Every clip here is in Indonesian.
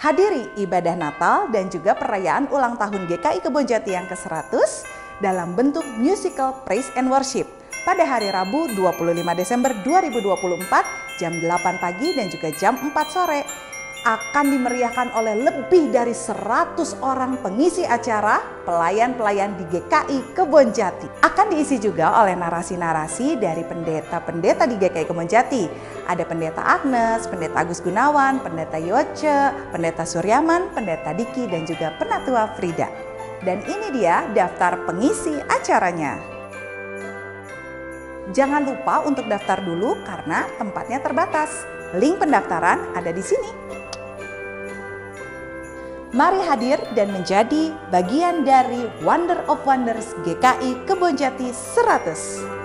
Hadiri ibadah Natal dan juga perayaan ulang tahun GKI Kebonjati yang ke-100 dalam bentuk musical Praise and Worship pada hari Rabu 25 Desember 2024 jam 8 pagi dan juga jam 4 sore. Akan dimeriahkan oleh lebih dari 100 orang pengisi acara, pelayan-pelayan di GKI Kebonjati. Akan diisi juga oleh narasi-narasi dari pendeta-pendeta di GKI Kebonjati. Ada Pendeta Agnes, Pendeta Agus Gunawan, Pendeta Yoce, Pendeta Suryaman, Pendeta Diki, dan juga Penatua Frida. Dan ini dia daftar pengisi acaranya. Jangan lupa untuk daftar dulu karena tempatnya terbatas. Link pendaftaran ada di sini. Mari hadir dan menjadi bagian dari Wonder of Wonders GKI Kebonjati 100.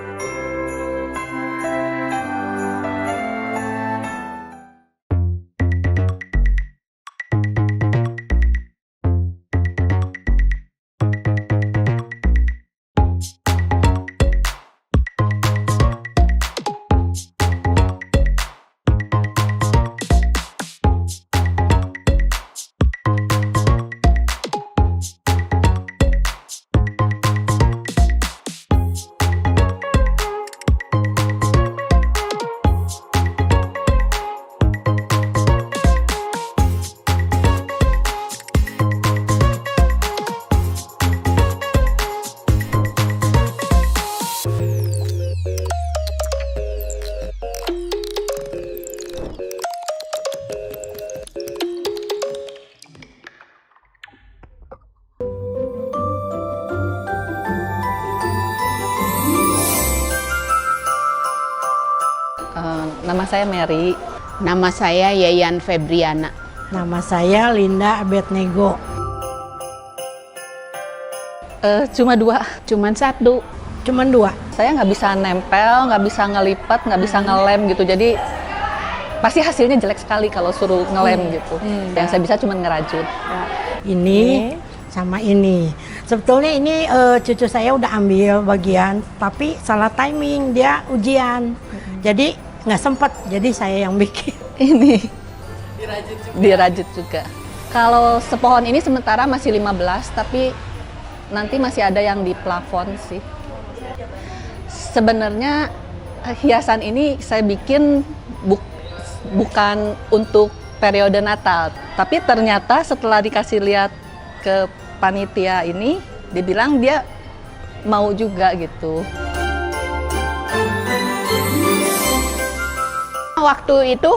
Nama saya Mary. Nama saya Yayan Febriana. Nama saya Linda Abednego. Cuman satu. Cuman dua. Saya nggak bisa nempel, nggak bisa ngelipat, nggak bisa ngelem gitu. Jadi pasti hasilnya jelek sekali kalau suruh ngelem gitu. Yang saya bisa cuma ngerajut. Ini sama ini. Sebetulnya ini cucu saya udah ambil bagian, tapi salah timing, dia ujian. Jadi nggak sempet, jadi saya yang bikin. Ini dirajut juga. Kalau sepohon ini sementara masih 15, tapi nanti masih ada yang di plafon sih. Sebenarnya hiasan ini saya bikin bukan untuk periode Natal, tapi ternyata setelah dikasih lihat ke panitia ini, dibilang dia mau juga gitu. Waktu itu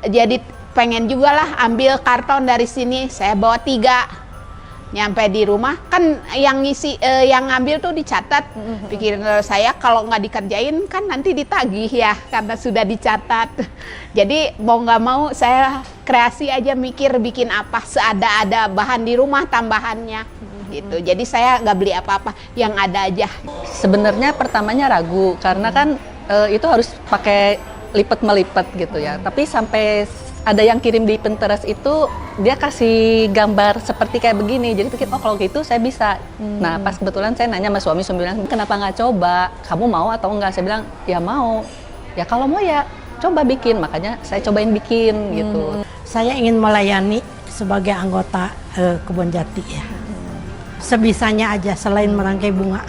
jadi pengen juga lah ambil karton dari sini. Saya bawa 3. Nyampe di rumah kan yang ngisi yang ngambil tuh dicatat. Pikiran saya kalau nggak dikerjain kan nanti ditagih ya karena sudah dicatat. Jadi mau nggak mau saya kreasi aja, mikir bikin apa seada-ada bahan di rumah tambahannya gitu. Jadi saya nggak beli apa-apa, yang ada aja. Sebenarnya pertamanya ragu karena kan itu harus pakai lipat melipat gitu ya. Tapi sampai ada yang kirim di Pinterest itu dia kasih gambar seperti kayak begini. Jadi pikir, oh kalau gitu saya bisa. Nah pas kebetulan saya nanya sama suami bilang, kenapa nggak coba? Kamu mau atau enggak? Saya bilang, ya mau. Ya kalau mau ya coba bikin. Makanya saya cobain bikin gitu. Saya ingin melayani sebagai anggota Kebonjati ya. Sebisanya aja selain merangkai bunga.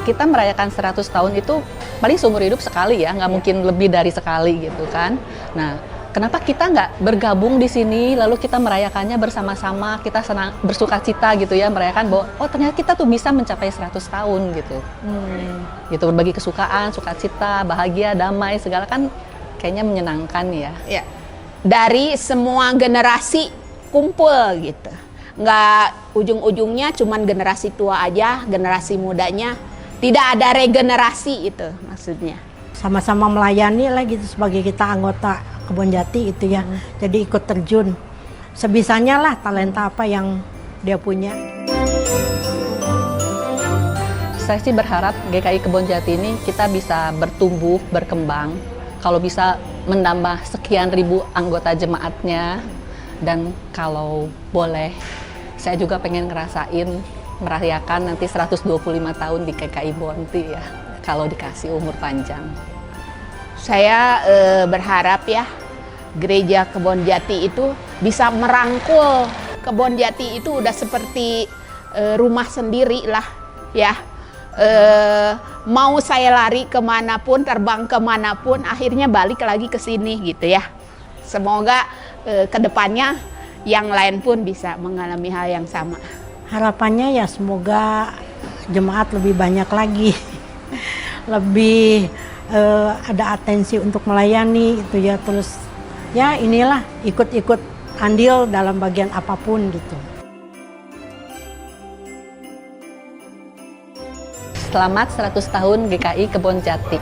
Kita merayakan 100 tahun itu paling seumur hidup sekali ya, nggak mungkin lebih dari sekali gitu kan. Nah, kenapa kita nggak bergabung di sini, lalu kita merayakannya bersama-sama, kita senang, bersuka cita gitu ya, merayakan bahwa oh ternyata kita tuh bisa mencapai 100 tahun gitu. Gitu, berbagi kesukaan, sukacita, bahagia, damai, segala kan kayaknya menyenangkan ya. Ya. Dari semua generasi kumpul gitu. Nggak ujung-ujungnya cuman generasi tua aja, generasi mudanya. Tidak ada regenerasi itu maksudnya. Sama-sama melayani lah gitu sebagai kita anggota Kebonjati itu ya. Jadi ikut terjun. Sebisanya lah talenta apa yang dia punya. Saya sih berharap GKI Kebonjati ini kita bisa bertumbuh, berkembang. Kalau bisa menambah sekian ribu anggota jemaatnya. Dan kalau boleh, saya juga pengen ngerasain merayakan nanti 125 tahun di GKI Bonti ya. kalau dikasih umur panjang. Saya berharap ya Gereja Kebonjati itu bisa merangkul. Kebonjati itu udah seperti rumah sendiri lah ya. Mau saya lari kemanapun, terbang kemanapun, akhirnya balik lagi ke sini gitu ya. Semoga kedepannya yang lain pun bisa mengalami hal yang sama. Harapannya ya semoga jemaat lebih banyak lagi, lebih ada atensi untuk melayani itu ya, terus ya inilah ikut-ikut andil dalam bagian apapun gitu. Selamat 100 tahun GKI Kebonjati.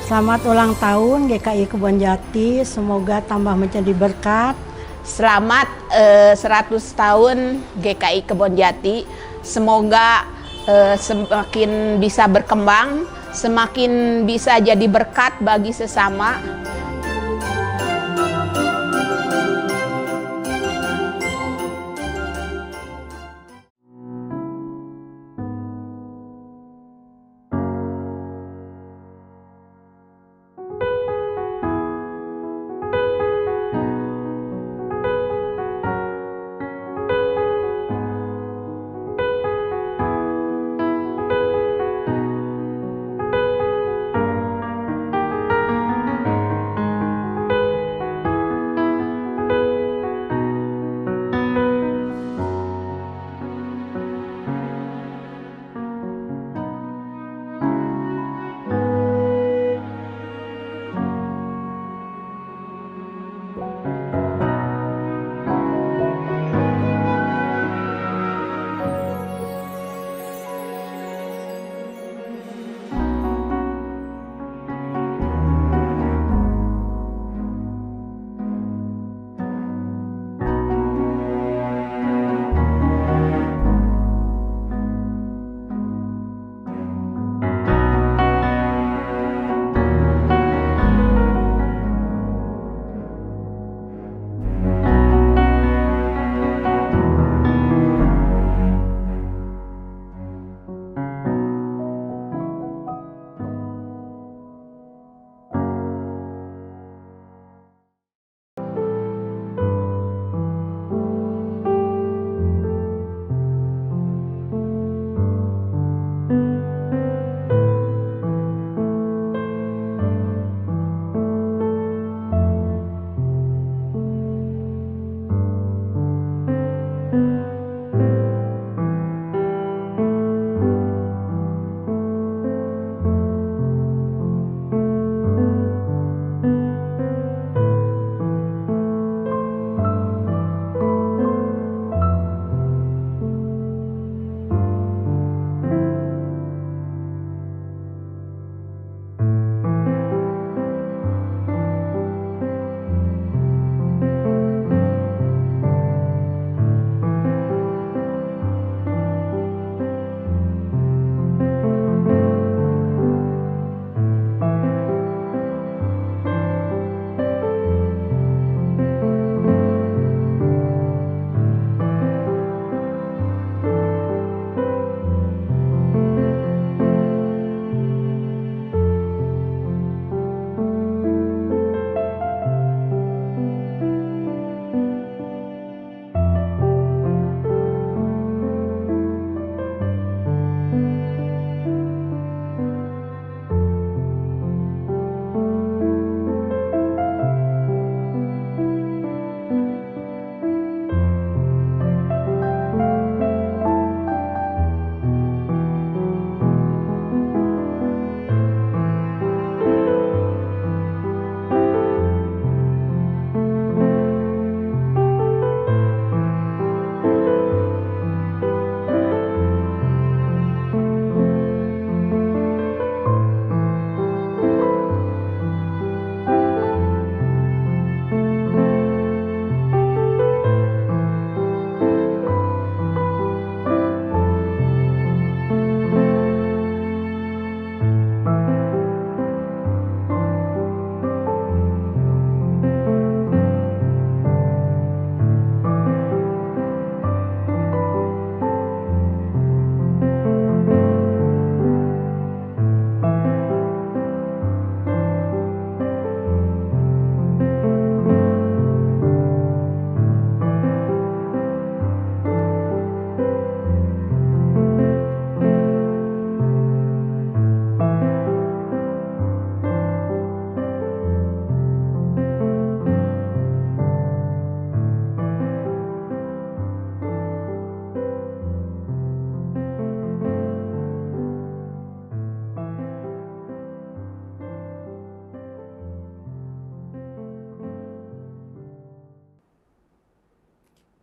Selamat ulang tahun GKI Kebonjati, semoga tambah menjadi berkat. Selamat 100 tahun GKI Kebonjati. Semoga semakin bisa berkembang, semakin bisa jadi berkat bagi sesama.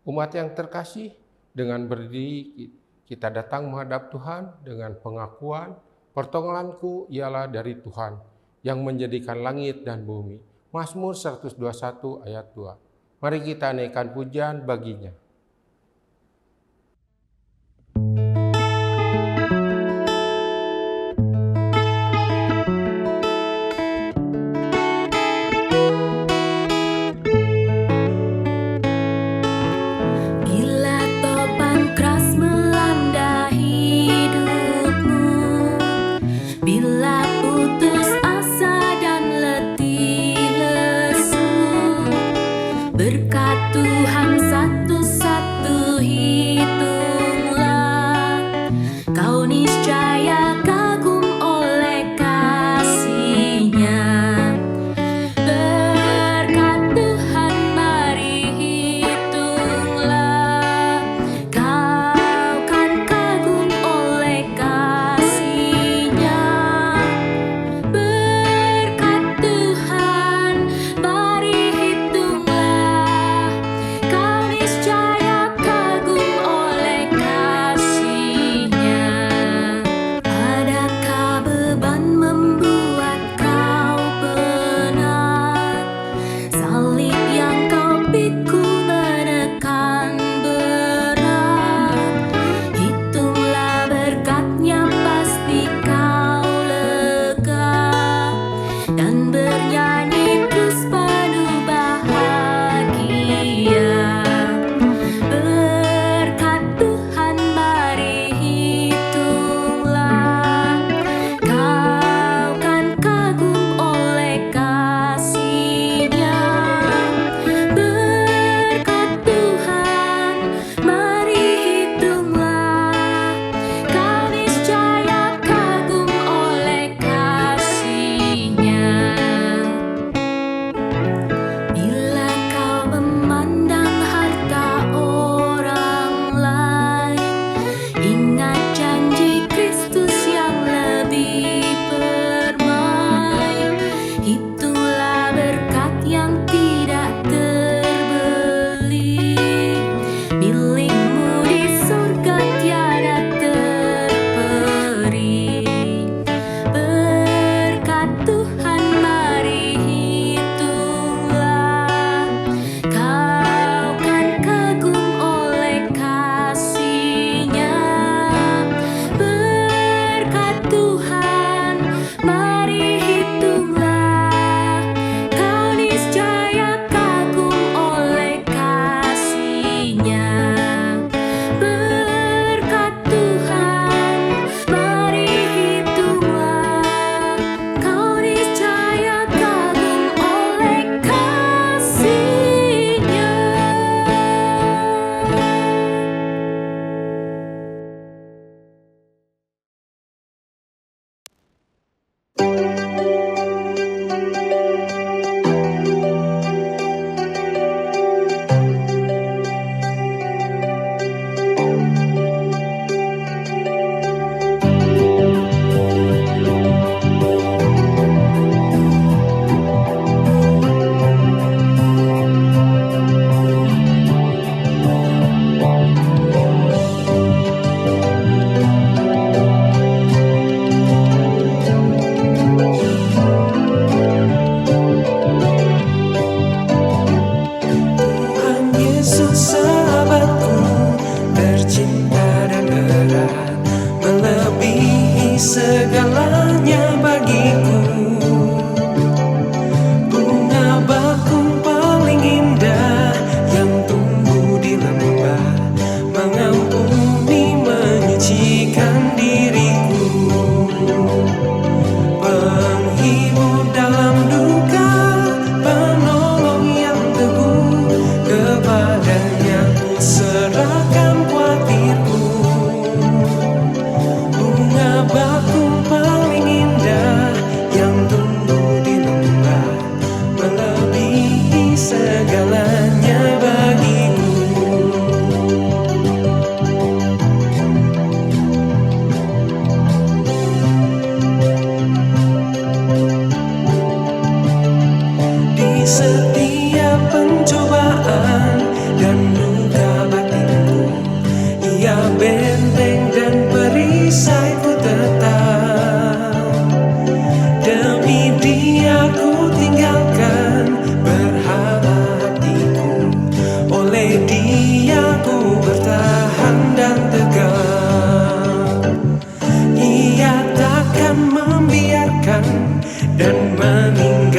Umat yang terkasih, dengan berdiri kita datang menghadap Tuhan dengan pengakuan, pertolonganku ialah dari Tuhan yang menjadikan langit dan bumi. Mazmur 121 ayat 2. Mari kita naikkan pujian baginya. Niscaya kagum oleh kasih-Nya.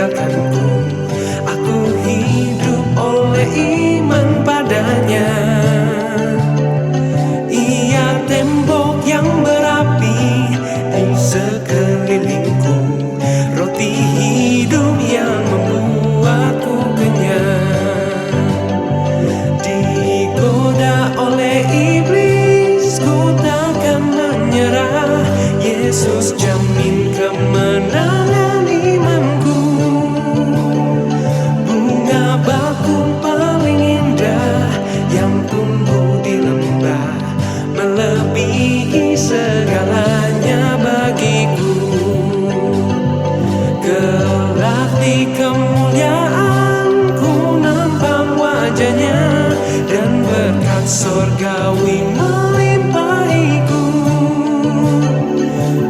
meninggalkanku. Aku hidup oleh iman padanya. Ia tembok yang berapi di sekelilingku, roti hidup yang membuatku kenyang. Digoda oleh iblis, ku takkan menyerah. Yesus jamin kemenangan imanku. Bunga bakung paling indah yang tumbuh di lembah, melebihi segalanya bagiku. Kelak di kemuliaan ku nampak wajahnya, dan berkat sorgawi melimpahiku.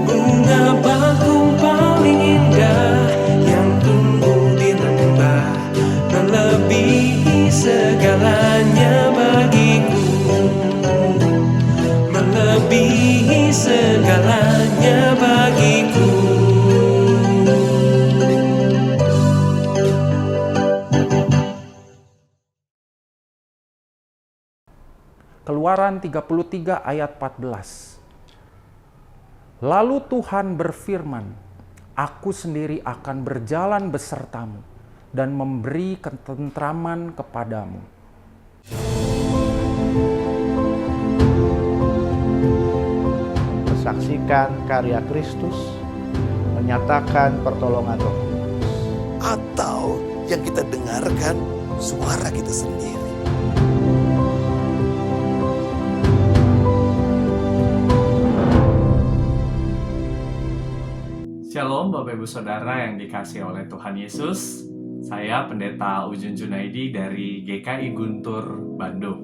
Bunga bakung paling indah yang tumbuh di lembah, melebihi segalanya bagiku, melebihi segalanya bagiku. Keluaran 33 ayat 14. Lalu Tuhan berfirman, Aku sendiri akan berjalan besertamu dan memberi ketentraman kepadamu. Saksikan karya Kristus, menyatakan pertolongan Roh Kudus. Atau yang kita dengarkan suara kita sendiri. Shalom Bapak Ibu Saudara yang dikasihi oleh Tuhan Yesus. Saya Pendeta Ujun Junaidi dari GKI Guntur, Bandung.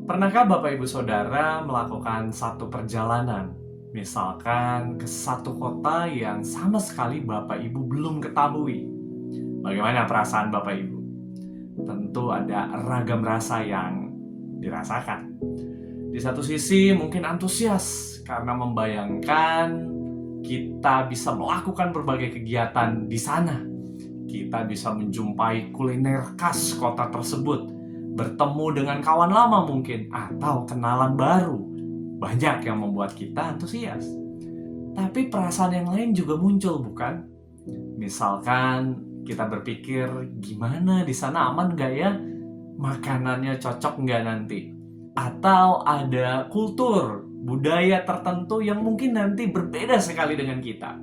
Pernahkah Bapak Ibu Saudara melakukan satu perjalanan, misalkan ke satu kota yang sama sekali Bapak Ibu belum ketahui? Bagaimana perasaan Bapak Ibu? Tentu ada ragam rasa yang dirasakan. Di satu sisi mungkin antusias karena membayangkan kita bisa melakukan berbagai kegiatan di sana. Kita bisa menjumpai kuliner khas kota tersebut, bertemu dengan kawan lama mungkin, atau kenalan baru. Banyak yang membuat kita antusias. Tapi perasaan yang lain juga muncul, bukan? Misalkan kita berpikir, gimana di sana, aman gak ya? Makanannya cocok gak nanti? Atau ada kultur, budaya tertentu yang mungkin nanti berbeda sekali dengan kita.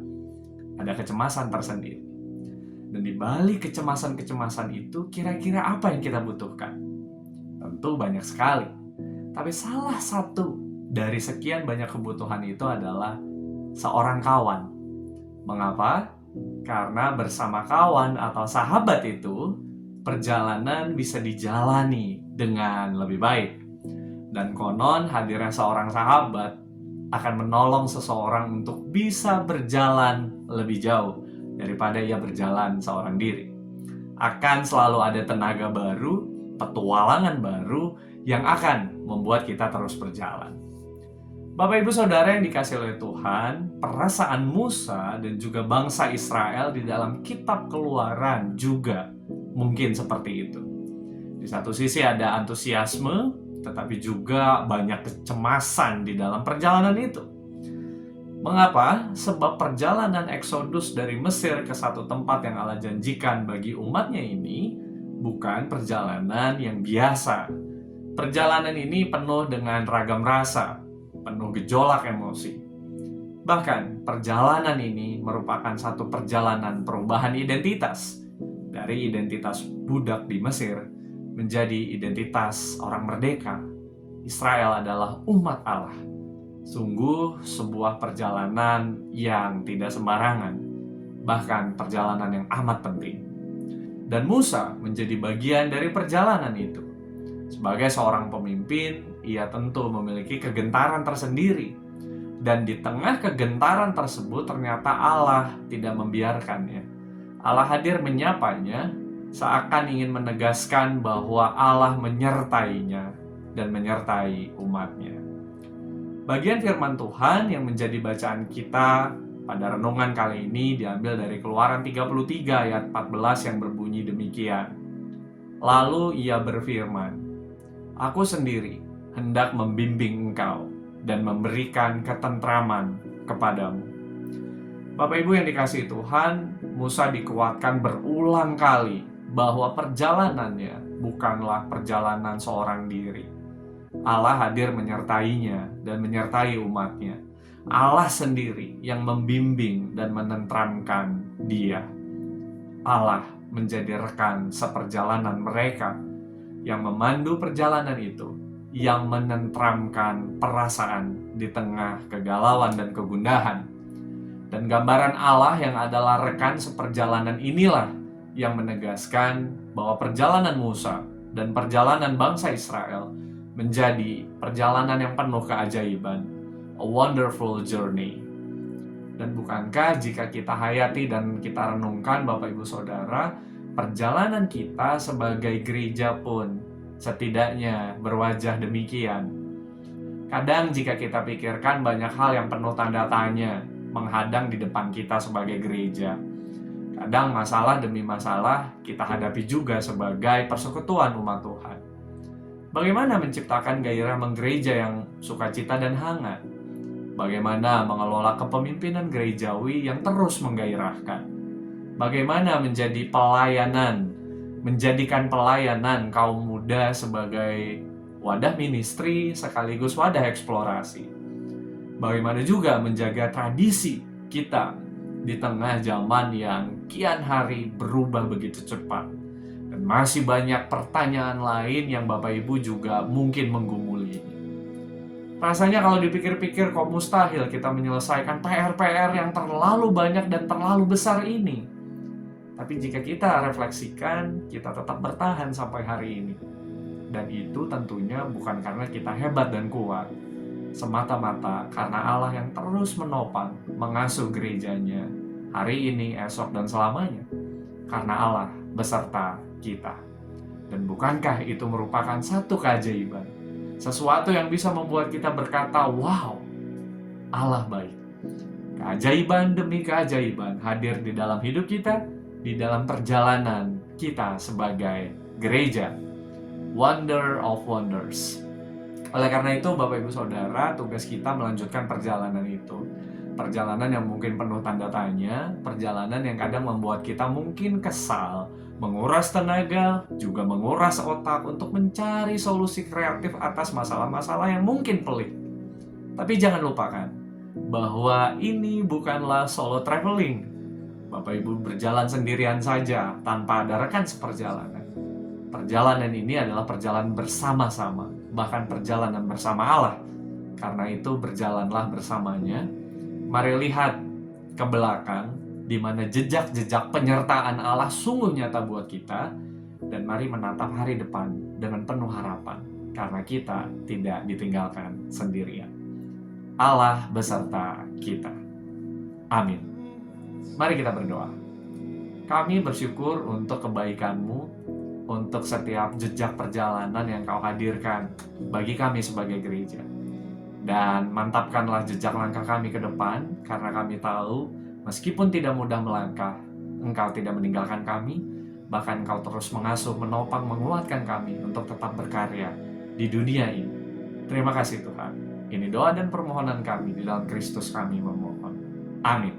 Ada kecemasan tersendiri. Dan di balik kecemasan-kecemasan itu, kira-kira apa yang kita butuhkan? Tentu banyak sekali. Tapi salah satu dari sekian banyak kebutuhan itu adalah seorang kawan. Mengapa? Karena bersama kawan atau sahabat itu, perjalanan bisa dijalani dengan lebih baik. Dan konon hadirnya seorang sahabat akan menolong seseorang untuk bisa berjalan lebih jauh daripada ia berjalan seorang diri. Akan selalu ada tenaga baru, petualangan baru yang akan membuat kita terus berjalan. Bapak Ibu Saudara yang dikasihi oleh Tuhan, perasaan Musa dan juga bangsa Israel di dalam kitab Keluaran juga mungkin seperti itu. Di satu sisi ada antusiasme, tetapi juga banyak kecemasan di dalam perjalanan itu. Mengapa? Sebab perjalanan Eksodus dari Mesir ke satu tempat yang Allah janjikan bagi umatnya ini bukan perjalanan yang biasa. Perjalanan ini penuh dengan ragam rasa, penuh gejolak emosi. Bahkan perjalanan ini merupakan satu perjalanan perubahan identitas dari identitas budak di Mesir menjadi identitas orang merdeka. Israel adalah umat Allah. Sungguh sebuah perjalanan yang tidak sembarangan, bahkan perjalanan yang amat penting. Dan Musa menjadi bagian dari perjalanan itu. Sebagai seorang pemimpin, ia tentu memiliki kegentaran tersendiri. Dan di tengah kegentaran tersebut ternyata Allah tidak membiarkannya. Allah hadir menyapanya, seakan ingin menegaskan bahwa Allah menyertainya dan menyertai umatnya. Bagian firman Tuhan yang menjadi bacaan kita Pada renungan kali ini diambil dari Keluaran 33 ayat 14 yang berbunyi demikian. Lalu ia berfirman, "Aku sendiri hendak membimbing engkau dan memberikan ketentraman kepadamu." Bapak Ibu yang dikasihi Tuhan, Musa dikuatkan berulang kali bahwa perjalanannya bukanlah perjalanan seorang diri. Allah hadir menyertainya dan menyertai umatnya. Allah sendiri yang membimbing dan menenteramkan dia. Allah menjadi rekan seperjalanan mereka yang memandu perjalanan itu, yang menenteramkan perasaan di tengah kegalauan dan kegundahan. Dan gambaran Allah yang adalah rekan seperjalanan inilah yang menegaskan bahwa perjalanan Musa dan perjalanan bangsa Israel menjadi perjalanan yang penuh keajaiban, a wonderful journey. Dan bukankah jika kita hayati dan kita renungkan Bapak Ibu Saudara, perjalanan kita sebagai gereja pun setidaknya berwajah demikian. Kadang jika kita pikirkan banyak hal yang penuh tanda tanya menghadang di depan kita sebagai gereja. Kadang masalah demi masalah kita hadapi juga sebagai persekutuan umat Tuhan. Bagaimana menciptakan gairah menggereja yang sukacita dan hangat? Bagaimana mengelola kepemimpinan gerejawi yang terus menggairahkan? Bagaimana menjadikan pelayanan kaum muda sebagai wadah ministry sekaligus wadah eksplorasi? Bagaimana juga menjaga tradisi kita di tengah zaman yang kian hari berubah begitu cepat? Dan masih banyak pertanyaan lain yang Bapak Ibu juga mungkin menggumuli. Rasanya kalau dipikir-pikir kok mustahil kita menyelesaikan PR-PR yang terlalu banyak dan terlalu besar ini. Tapi jika kita refleksikan, kita tetap bertahan sampai hari ini. Dan itu tentunya bukan karena kita hebat dan kuat, semata-mata karena Allah yang terus menopang, mengasuh gerejanya hari ini, esok, dan selamanya. Karena Allah beserta kita. Dan bukankah itu merupakan satu keajaiban? Sesuatu yang bisa membuat kita berkata, wow, Allah baik. Keajaiban demi keajaiban hadir di dalam hidup kita, di dalam perjalanan kita sebagai gereja. Wonder of wonders. Oleh karena itu, Bapak Ibu Saudara, tugas kita melanjutkan perjalanan itu. Perjalanan yang mungkin penuh tanda tanya, perjalanan yang kadang membuat kita mungkin kesal, menguras tenaga, juga menguras otak untuk mencari solusi kreatif atas masalah-masalah yang mungkin pelik. Tapi jangan lupakan bahwa ini bukanlah solo traveling. Bapak Ibu berjalan sendirian saja tanpa ada rekan seperjalanan. Perjalanan ini adalah perjalanan bersama-sama, bahkan perjalanan bersama Allah. Karena itu berjalanlah bersamanya. Mari lihat ke belakang, di mana jejak-jejak penyertaan Allah sungguh nyata buat kita, dan mari menatap hari depan dengan penuh harapan, karena kita tidak ditinggalkan sendirian. Allah beserta kita. Amin. Mari kita berdoa. Kami bersyukur untuk kebaikan-Mu, untuk setiap jejak perjalanan yang Kau hadirkan bagi kami sebagai gereja. Dan mantapkanlah jejak langkah kami ke depan, karena kami tahu meskipun tidak mudah melangkah, Engkau tidak meninggalkan kami, bahkan Engkau terus mengasuh, menopang, menguatkan kami untuk tetap berkarya di dunia ini. Terima kasih Tuhan. Ini doa dan permohonan kami di dalam Kristus kami memohon. Amin.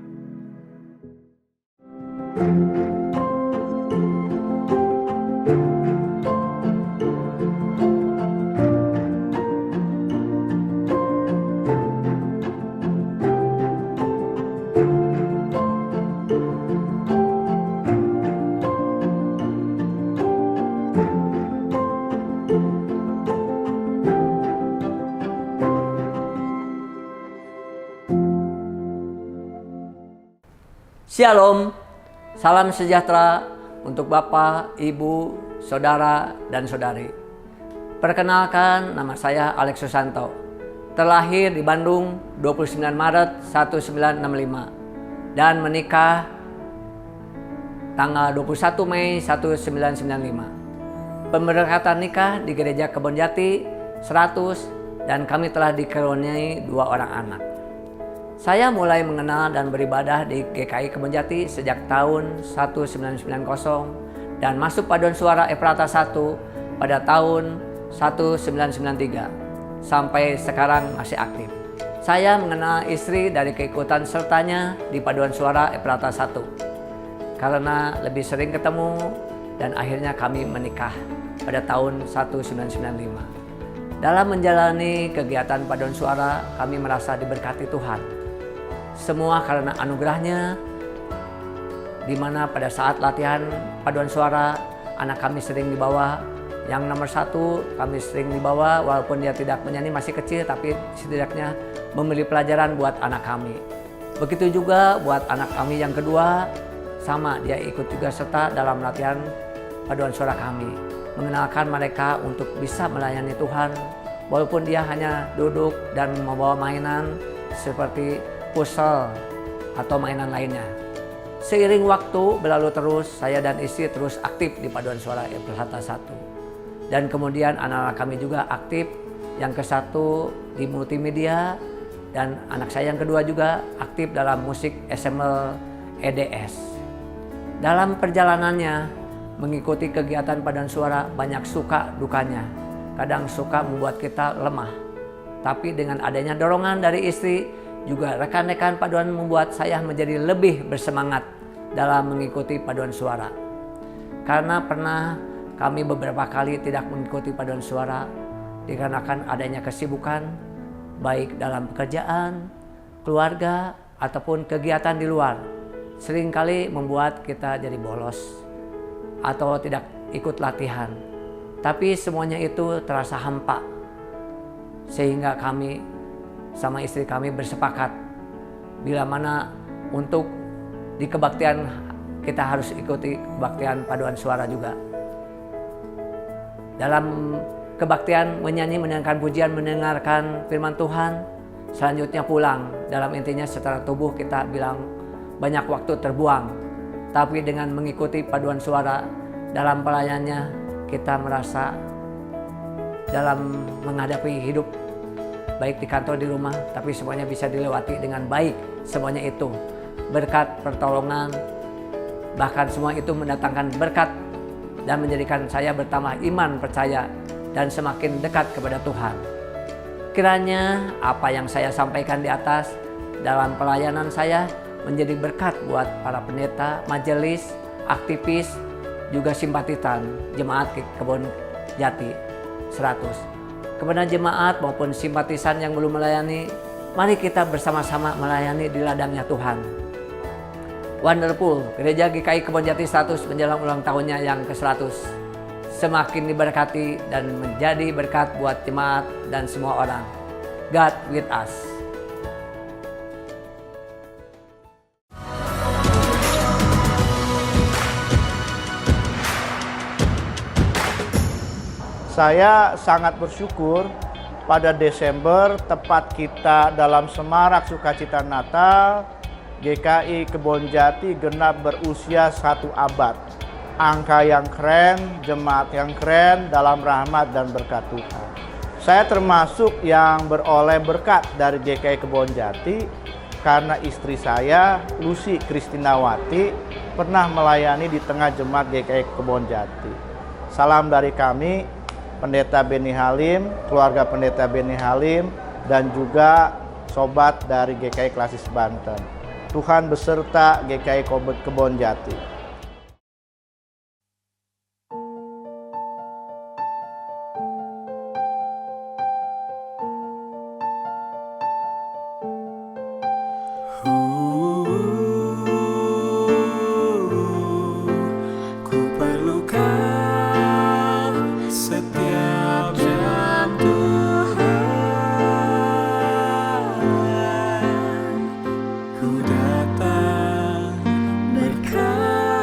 Shalom, salam sejahtera untuk Bapak, Ibu, Saudara, dan Saudari. Perkenalkan, nama saya Alex Susanto. Terlahir di Bandung 29 Maret 1965 dan menikah tanggal 21 Mei 1995. Pemberkatan nikah di Gereja Kebonjati 100 dan kami telah dikaruniai 2 orang anak. Saya mulai mengenal dan beribadah di GKI Kebonjati sejak tahun 1990 dan masuk paduan suara Efrata 1 pada tahun 1993. Sampai sekarang masih aktif. Saya mengenal istri dari keikutan sertanya di paduan suara Efrata 1. Karena lebih sering ketemu dan akhirnya kami menikah pada tahun 1995. Dalam menjalani kegiatan paduan suara, kami merasa diberkati Tuhan. Semua karena anugerahnya, di mana pada saat latihan paduan suara, anak kami sering dibawa. Yang nomor 1, kami sering dibawa, walaupun dia tidak menyanyi, masih kecil, tapi setidaknya memberi pelajaran buat anak kami. Begitu juga buat anak kami yang kedua, sama, dia ikut juga serta dalam latihan paduan suara kami. Mengenalkan mereka untuk bisa melayani Tuhan, walaupun dia hanya duduk dan membawa mainan seperti puzzle atau mainan lainnya. Seiring waktu berlalu terus, saya dan istri terus aktif di paduan suara Efrata 1. Dan kemudian anak-anak kami juga aktif, yang ke-1 di multimedia, dan anak saya yang kedua juga aktif dalam musik ensemble EDS. Dalam perjalanannya, mengikuti kegiatan paduan suara banyak suka dukanya. Kadang suka membuat kita lemah. Tapi dengan adanya dorongan dari istri, juga rekan-rekan paduan membuat saya menjadi lebih bersemangat dalam mengikuti paduan suara. Karena pernah kami beberapa kali tidak mengikuti paduan suara dikarenakan adanya kesibukan, baik dalam pekerjaan, keluarga, ataupun kegiatan di luar. Seringkali membuat kita jadi bolos atau tidak ikut latihan. Tapi semuanya itu terasa hampa. Sehingga kami sama istri kami bersepakat bila mana untuk di kebaktian kita harus ikuti kebaktian paduan suara juga. Dalam kebaktian menyanyi, mendengarkan pujian, mendengarkan firman Tuhan, selanjutnya pulang. Dalam intinya secara tubuh kita bilang banyak waktu terbuang. Tapi dengan mengikuti paduan suara dalam pelayanannya, kita merasa dalam menghadapi hidup baik di kantor, di rumah, tapi semuanya bisa dilewati dengan baik. Semuanya itu berkat pertolongan, bahkan semua itu mendatangkan berkat dan menjadikan saya bertambah iman, percaya, dan semakin dekat kepada Tuhan. Kiranya apa yang saya sampaikan di atas dalam pelayanan saya menjadi berkat buat para pendeta, majelis, aktivis, juga simpatisan jemaat Kebonjati 100. Kepada jemaat maupun simpatisan yang belum melayani, mari kita bersama-sama melayani di ladangnya Tuhan. Wonderful, Gereja GKI Kebonjati 100 menjelang ulang tahunnya yang ke-100. Semakin diberkati dan menjadi berkat buat jemaat dan semua orang. God with us. Saya sangat bersyukur pada Desember, tepat kita dalam semarak sukacita Natal, GKI Kebonjati genap berusia 1 abad. Angka yang keren, jemaat yang keren dalam rahmat dan berkat Tuhan. Saya termasuk yang beroleh berkat dari GKI Kebonjati karena istri saya, Lucy Kristinawati, pernah melayani di tengah jemaat GKI Kebonjati. Salam dari kami, Pendeta Beni Halim, keluarga Pendeta Beni Halim, dan juga sobat dari GKI Klasis Banten. Tuhan beserta GKI Kebonjati. Ku datang berkata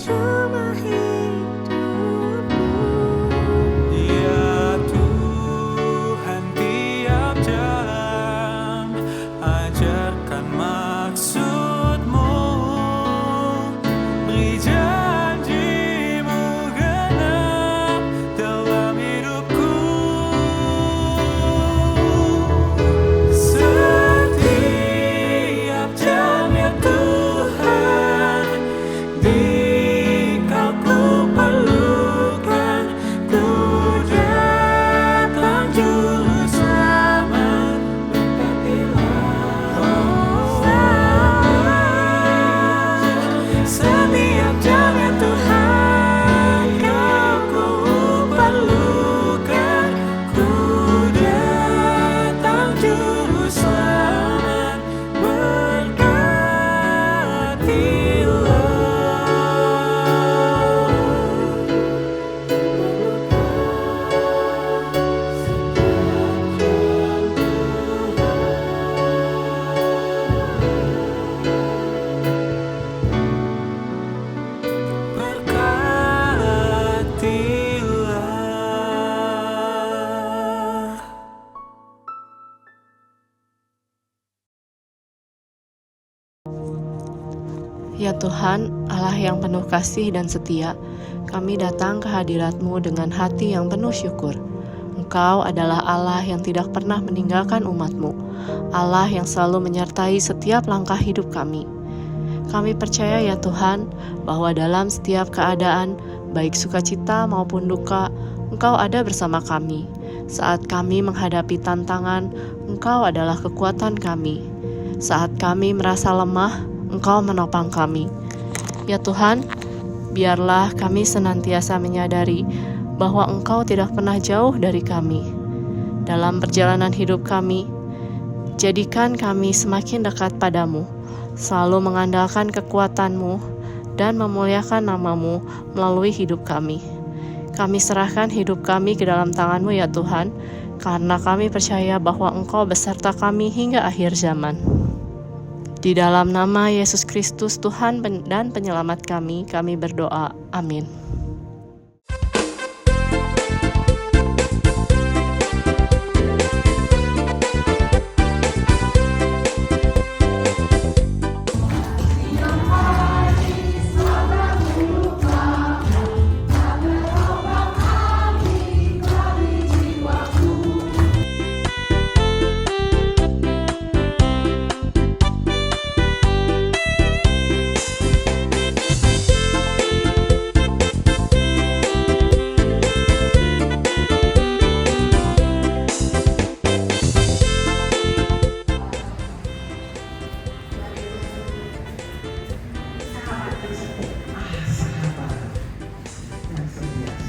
cuma hidupmu. Ya Tuhan, tiap jam ajarkan maksud-Mu, beri janji-Mu genap dalam hidupku. Setiap jam ya Tuhan, di Kau ku perlukan, ku datang juru selamat, berkatilah. Setiap jam ya Tuhan, Kau ku perlukan, ku datang juru selamat, berkatilah. Ya Tuhan, Allah yang penuh kasih dan setia, kami datang ke hadirat-Mu dengan hati yang penuh syukur. Engkau adalah Allah yang tidak pernah meninggalkan umat-Mu, Allah yang selalu menyertai setiap langkah hidup kami. Kami percaya ya Tuhan, bahwa dalam setiap keadaan, baik sukacita maupun duka, Engkau ada bersama kami. Saat kami menghadapi tantangan, Engkau adalah kekuatan kami. Saat kami merasa lemah, Engkau menopang kami. Ya Tuhan, biarlah kami senantiasa menyadari bahwa Engkau tidak pernah jauh dari kami. Dalam perjalanan hidup kami, jadikan kami semakin dekat padamu, selalu mengandalkan kekuatan-Mu dan memuliakan nama-Mu melalui hidup kami. Kami serahkan hidup kami ke dalam tangan-Mu ya Tuhan, karena kami percaya bahwa Engkau beserta kami hingga akhir zaman. Di dalam nama Yesus Kristus Tuhan dan Penyelamat kami berdoa. Amin.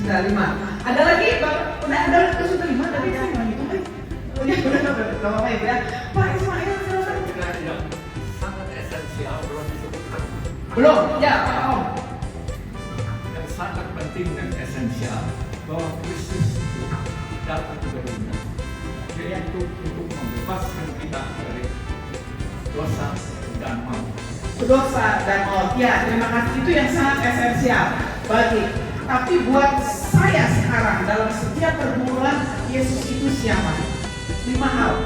Sudah 5. Ada lagi, Pak? Udah ada sudah 5 tadi kan? Udah apa Ibu ya? Pak Ismail silakan. Sangat esensial belum disebutkan. Belum? Ya, Pak Om. Yang sangat penting dan esensial bahwa Kristus itu datang ke dunia, yaitu untuk membebaskan kita dari dosa dan maut. Dosa dan maut. Ya, terima kasih. Itu yang sangat esensial bagi. Tapi buat saya sekarang dalam setiap pergumulan, Yesus itu siapa? 5 hal.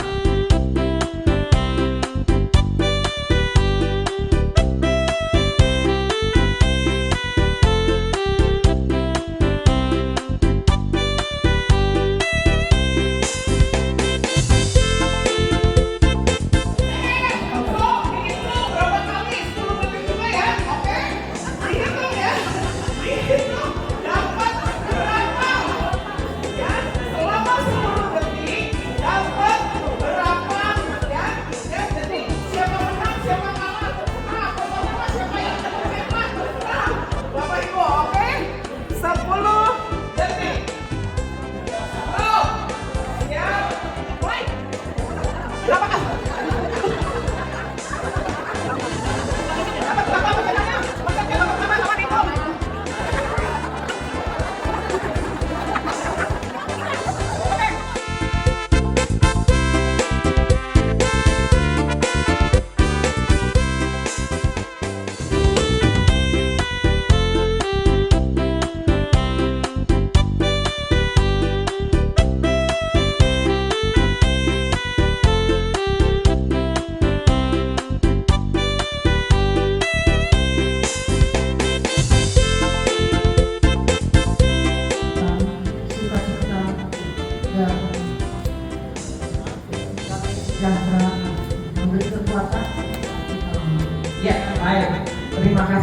Dapat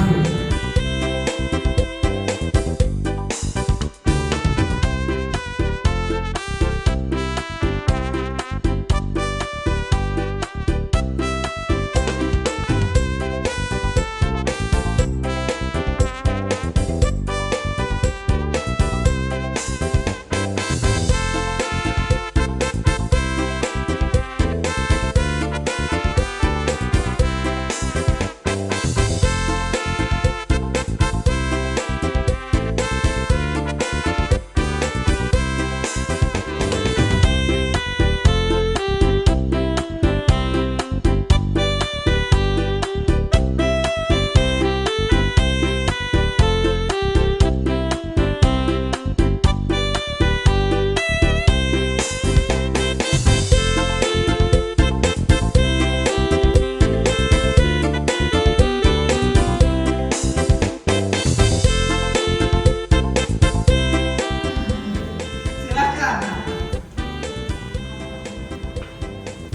baru.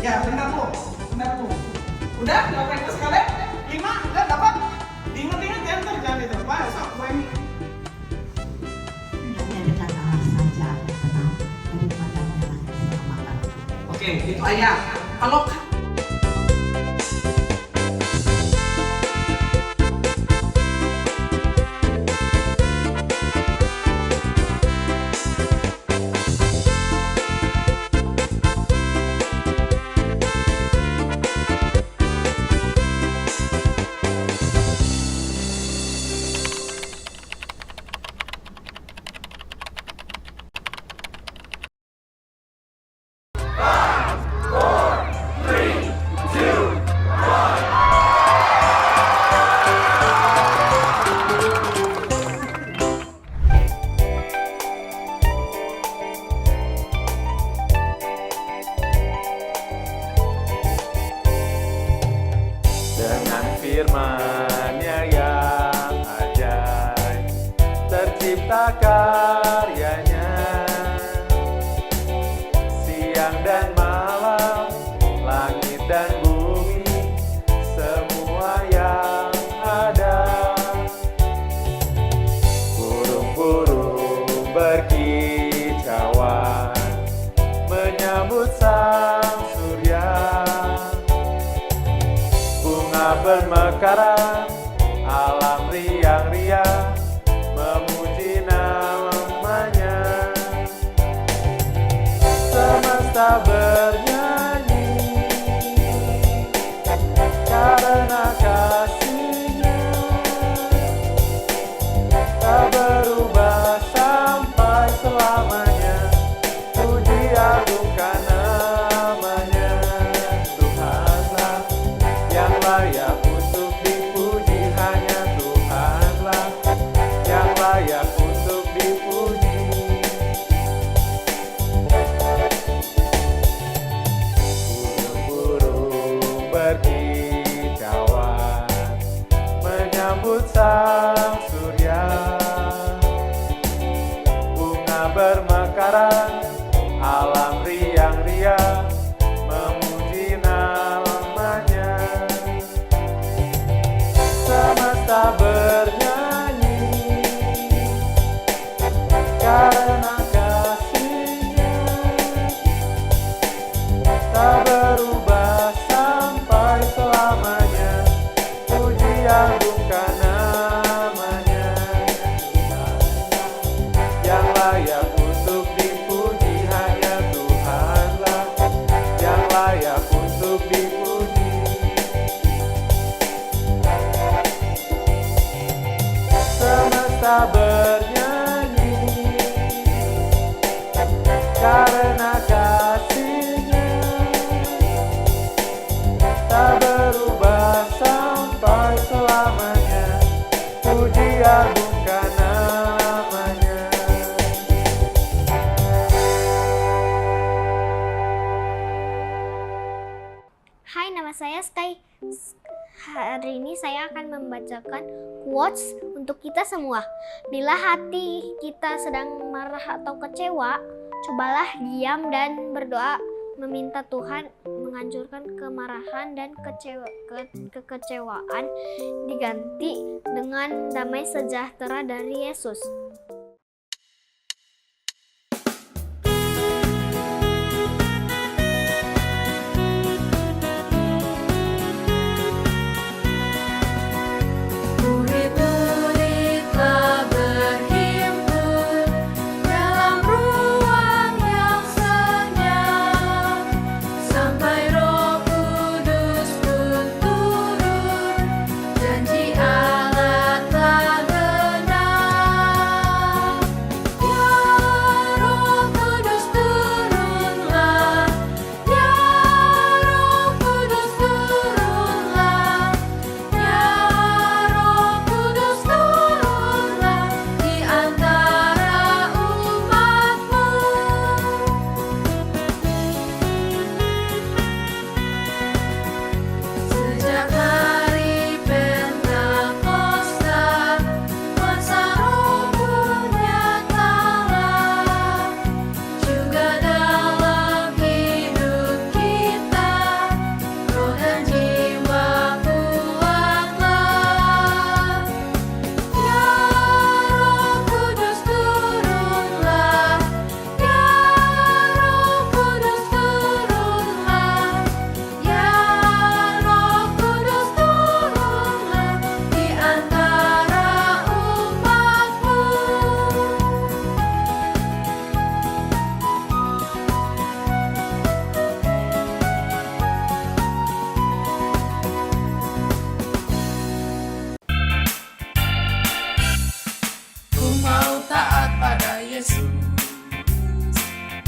Ya, benar Bu. Udah, Bapak Ibu sekalian, 5, udah dapat? Diinget-inget ya, ntar jangan itu. Pak, sok, Bu Emi. Hanya dekat Allah saja tenang daripada mengenai keselamatan. Oke, itu ayat. Kalau dengan firman-Nya yang ajaib, tercipta karyanya, siang dan malam, langit dan bumi, semua yang ada. Burung-burung berkicauan menyambut sang surya, bermekaran, alam riang-riang memuji namanya. Semesta bernyanyi karena kasih-Nya, tak berubah sampai selamanya. Puji agungkan namanya. Tuhanlah yang layak untuk dipuji, hanya Tuhanlah yang layak untuk dipuji. Burung-burung berkicauan menyambut sang surya, bunga bermekaran, alam riang-riang memuji namanya. Semesta bernyanyi karena kasih-Nya, tak berubah sampai selamanya. Puji agungkan namanya. Yang layak untuk dipuji, hanya Tuhanlah yang layak untuk dipuji. Semesta bernyanyi karena kasih-Nya, tak berubah sampai selamanya. Puji agungkan namanya. Hai, nama saya Sky. Hari ini saya akan membacakan quotes untuk kita semua. Bila hati kita sedang marah atau kecewa, cobalah diam dan berdoa meminta Tuhan menghancurkan kemarahan dan kekecewaan, diganti dengan damai sejahtera dari Yesus.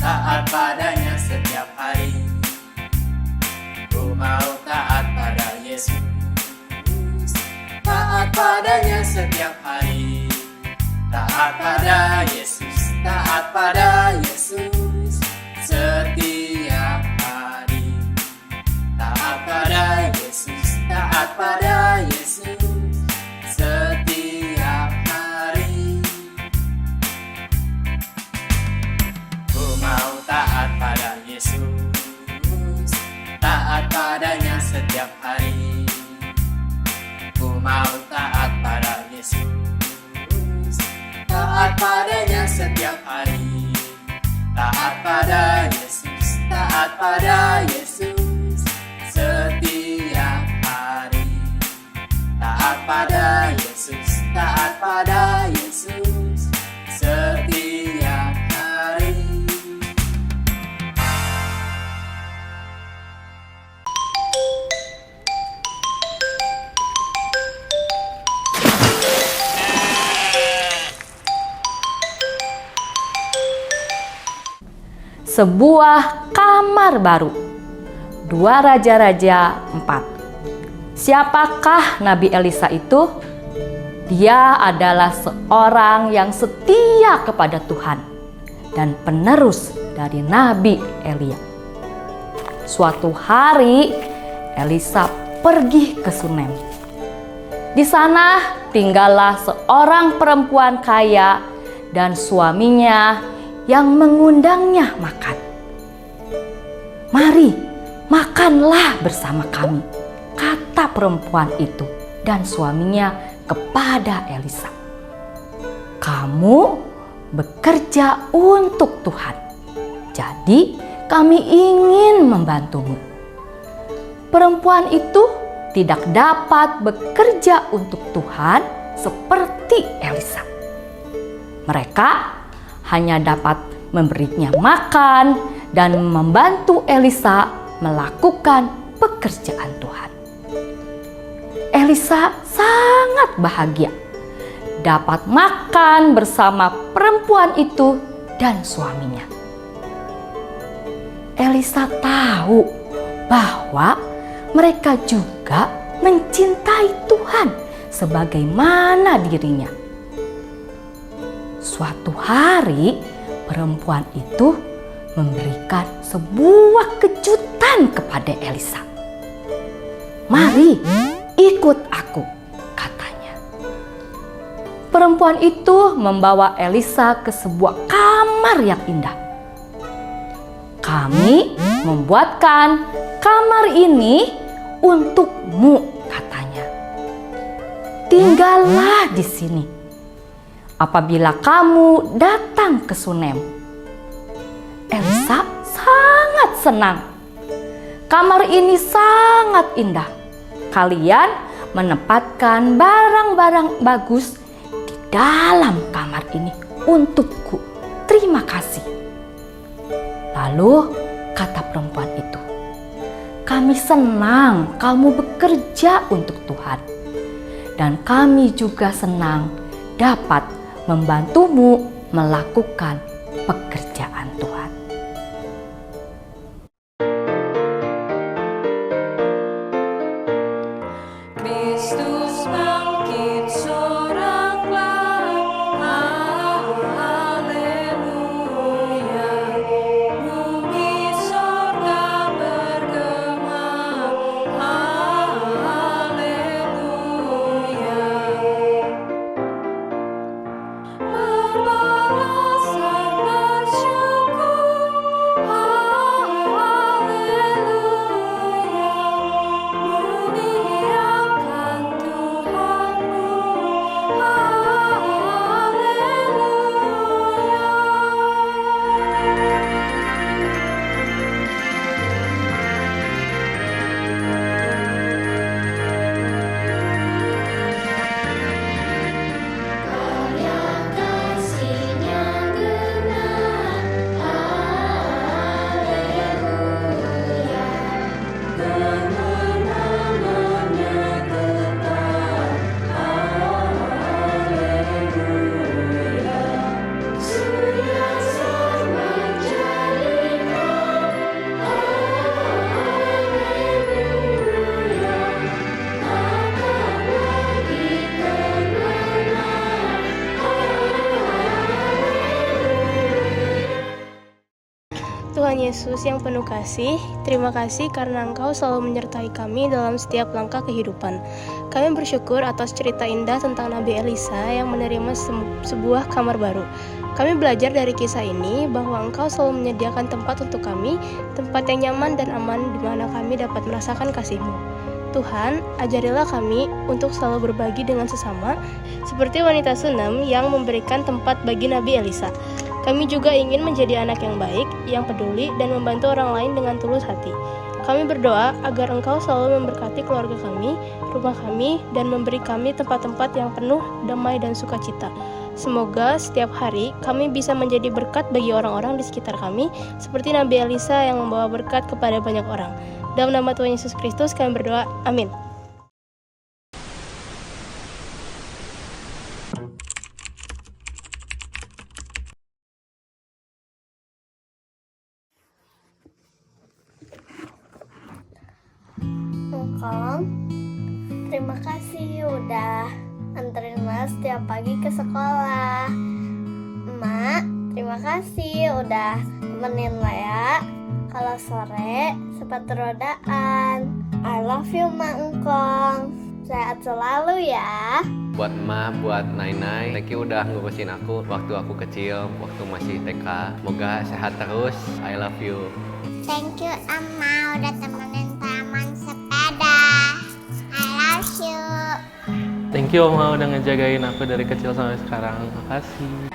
Taat padanya setiap hari. Ku mau taat pada Yesus, taat padanya setiap hari. Taat pada Yesus, taat pada Yesus setiap hari. Taat pada Yesus, taat pada Yesus setiap hari. Ku mau taat pada Yesus, taat padanya setiap hari. Ku mau taat pada Yesus, taat padanya setiap hari. Taat pada Yesus, taat pada Yesus setiap hari. Taat pada Yesus, taat pada Yesus setiap hari. Sebuah kamar baru. 2 Raja-Raja 4. Siapakah Nabi Elisa itu? Dia adalah seorang yang setia kepada Tuhan dan penerus dari Nabi Elia. Suatu hari Elisa pergi ke Sunem. Di sana tinggallah seorang perempuan kaya dan suaminya yang mengundangnya makan. "Mari, makanlah bersama kami," kata perempuan itu dan suaminya kepada Elisa. "Kamu bekerja untuk Tuhan, jadi kami ingin membantumu." Perempuan itu tidak dapat bekerja untuk Tuhan seperti Elisa. Mereka hanya dapat memberinya makan dan membantu Elisa melakukan pekerjaan Tuhan. Elisa sangat bahagia dapat makan bersama perempuan itu dan suaminya. Elisa tahu bahwa mereka juga mencintai Tuhan sebagaimana dirinya. Suatu hari, perempuan itu memberikan sebuah kejutan kepada Elisa. "Mari, ikut aku," katanya. Perempuan itu membawa Elisa ke sebuah kamar yang indah. "Kami membuatkan kamar ini untukmu, katanya. Tinggallah di sini apabila kamu datang ke Sunem. Elisa sangat senang. Kamar ini sangat indah. Kalian menempatkan barang-barang bagus di dalam kamar ini untukku. Terima kasih. Lalu kata perempuan itu, kami senang kamu bekerja untuk Tuhan. Dan kami juga senang dapat membantumu melakukan pekerjaan Tuhan. Kristus bangkit soraklah, haleluya. Bumi sorga bergema, haleluya. Berbalasan bersyukur, haleluya. Muliakan Tuhanmu, kasih-Nya genap, haleluya. Kemenangan-Nya tetap, haleluya. Surya sama jalikan, haleluya. Akan lagi kemenangan, Tuhan Yesus yang penuh kasih, terima kasih karena Engkau selalu menyertai kami dalam setiap langkah kehidupan. Kami bersyukur atas cerita indah tentang Nabi Elisa yang menerima sebuah kamar baru. Kami belajar dari kisah ini bahwa Engkau selalu menyediakan tempat untuk kami, tempat yang nyaman dan aman di mana kami dapat merasakan kasih-Mu. Tuhan, ajarilah kami untuk selalu berbagi dengan sesama, seperti wanita Sunem yang memberikan tempat bagi Nabi Elisa. Kami juga ingin menjadi anak yang baik, yang peduli, dan membantu orang lain dengan tulus hati. Kami berdoa agar Engkau selalu memberkati keluarga kami, rumah kami, dan memberi kami tempat-tempat yang penuh damai dan sukacita. Semoga setiap hari kami bisa menjadi berkat bagi orang-orang di sekitar kami, seperti Nabi Elisa yang membawa berkat kepada banyak orang. Dalam nama Tuhan Yesus Kristus kami berdoa, amin. Engkau, terima kasih udah anterin Mas setiap pagi ke sekolah. Emak, terima kasih udah temenin Lea kalau sore sepatu rodaan. I love you Mak Engkong. Sehat selalu ya. Buat emak, buat Nainai, thank you udah ngurusin aku waktu aku kecil, waktu masih TK. Semoga sehat terus. I love you. Thank you Amma udah temenin taman sepeda. I love you. Thank you Oma udah ngejagain aku dari kecil sampai sekarang. Makasih.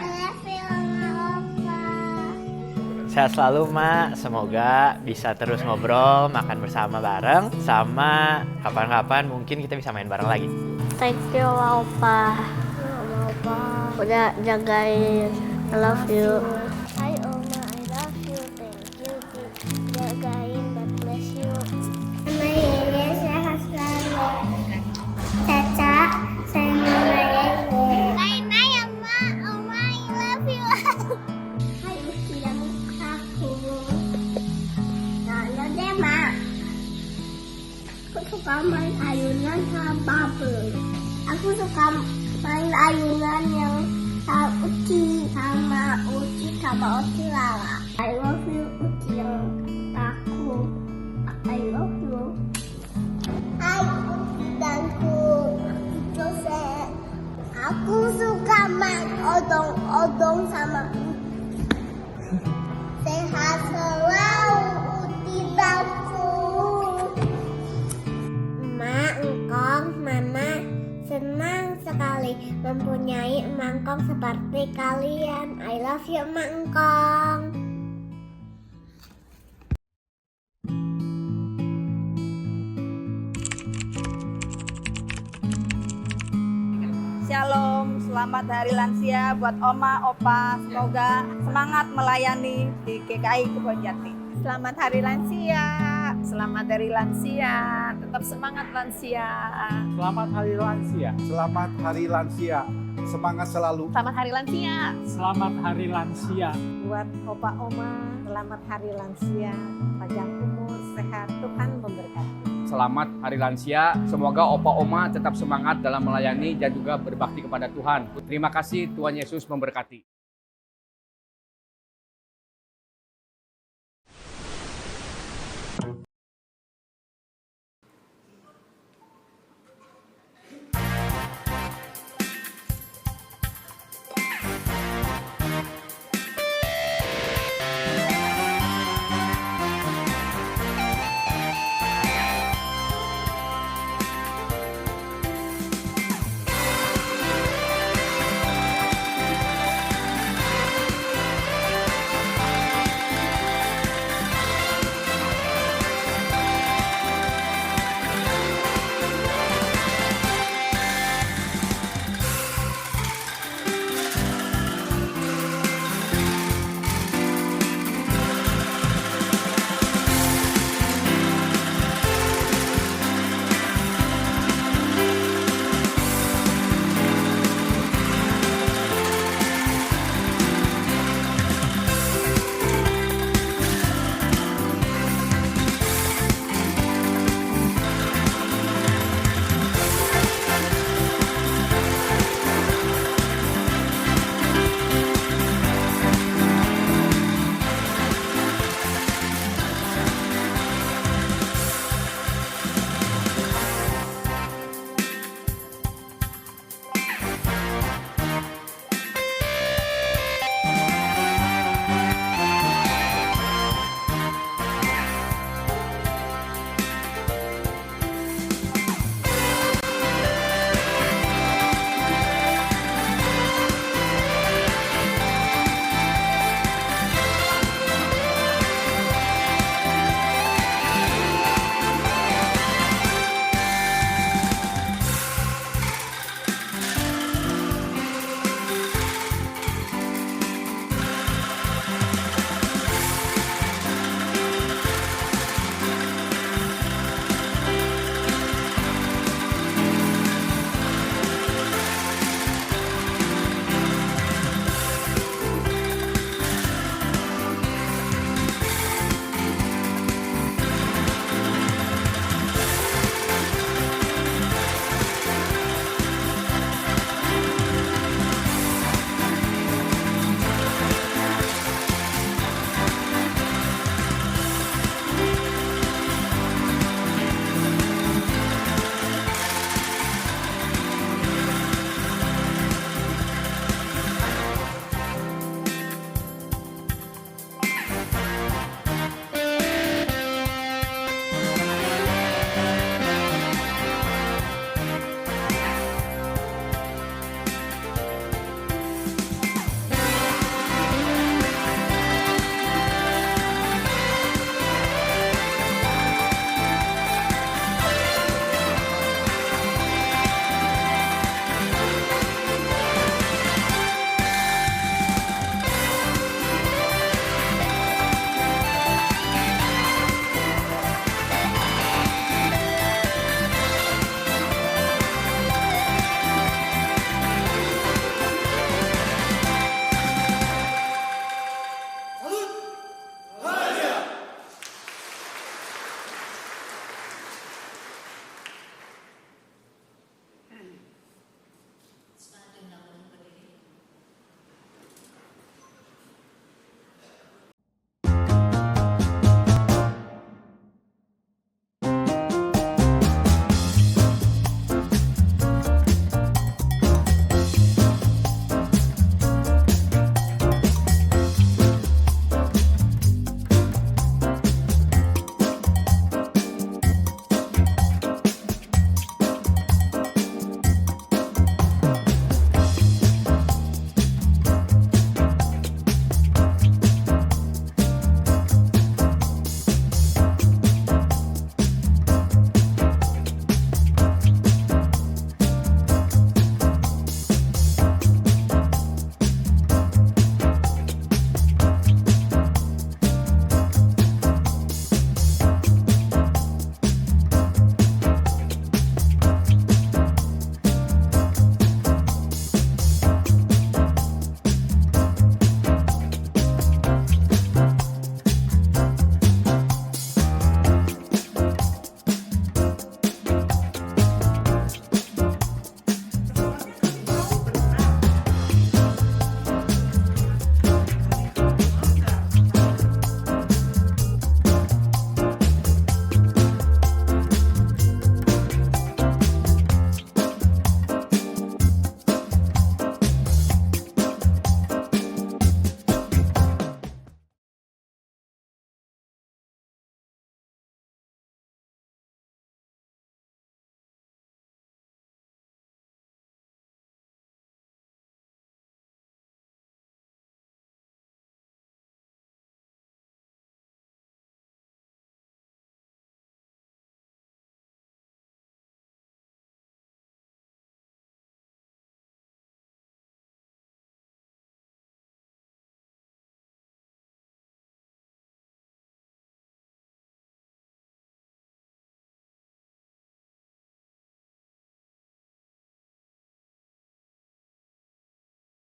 Sehat selalu Mak, semoga bisa terus ngobrol, makan bersama bareng, sama kapan-kapan mungkin kita bisa main bareng lagi. Thank you Opa. Udah jagain. I love you. Hai Oma, I love you. Thank you. Jagain, God bless you. Sama Yeye sehat selalu. Caca, saya mau Yeye. Nai Oma, Oma I love you. Hai usiang aku. Halo deh Mak. Aku suka main ayunan sama bubble. Aku suka main ayunan yang sama Uci sama Uci Lala. I love you Uci yang aku. I love you. Hai Uci danku. Jose. Aku suka main odong-odong sama Uci. Sehat selalu Uci mempunyai Emak Engkong seperti kalian. I love you Emak Engkong. Shalom, selamat Hari Lansia buat Oma, Opa. Semoga semangat melayani di GKI Kebonjati. Selamat Hari Lansia. Selamat Hari Lansia. Tetap semangat lansia. Selamat Hari Lansia. Selamat Hari Lansia. Semangat selalu. Selamat Hari Lansia. Selamat Hari Lansia. Buat Opa, Oma, selamat Hari Lansia. Panjang umur, sehat, Tuhan memberkati. Selamat Hari Lansia, semoga Opa Oma tetap semangat dalam melayani dan juga berbakti kepada Tuhan. Terima kasih, Tuhan Yesus memberkati.